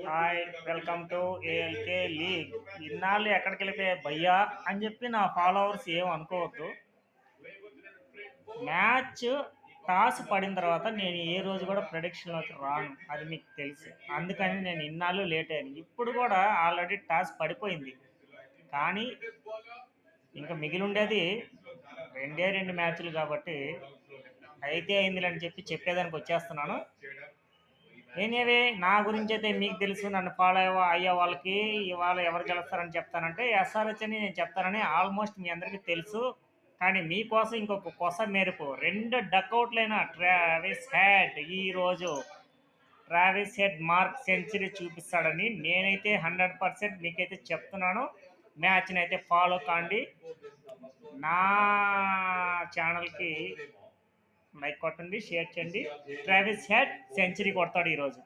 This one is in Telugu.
Hi welcome to ALK league. ఇన్నాళ్ళు ఎక్కడికి వెళ్ళిపోయాయి భయ్యా అని చెప్పి నా ఫాలోవర్స్ ఏం అనుకోవద్దు. మ్యాచ్ టాస్ పడిన తర్వాత నేను ఏ రోజు కూడా ప్రొడిక్షన్లోకి రాను, అది మీకు తెలుసు. అందుకని నేను ఇన్నాళ్ళు లేట్ అయ్యాను. ఇప్పుడు కూడా ఆల్రెడీ టాస్ పడిపోయింది, కానీ ఇంకా మిగిలి ఉండేది రెండు మ్యాచ్లు కాబట్టి అయితే అయిందిలని చెప్పేదానికి వచ్చేస్తున్నాను. ఎనీవే, నా గురించి అయితే మీకు తెలుసు. నన్ను ఫాలో అయ్యే వాళ్ళకి ఇవాళ ఎవరు గెలుస్తారని చెప్తానంటే ఎస్ఆర్హెచ్ అని నేను చెప్తానని ఆల్మోస్ట్ మీ అందరికీ తెలుసు. కానీ మీకోసం ఇంకొక కొస మెరుపు, 2 డకౌట్లైన ట్రావిస్ హెడ్ మార్క్ సెంచరీ చూపిస్తాడని నేనైతే 100% మీకైతే చెప్తున్నాను. మ్యాచ్ని అయితే ఫాలో కాండి. నా ఛానల్కి లైక్ కొట్టండి, షేర్ చేయండి. ట్రావిస్ హెడ్ సెంచరీ కొడతాడు ఈరోజు.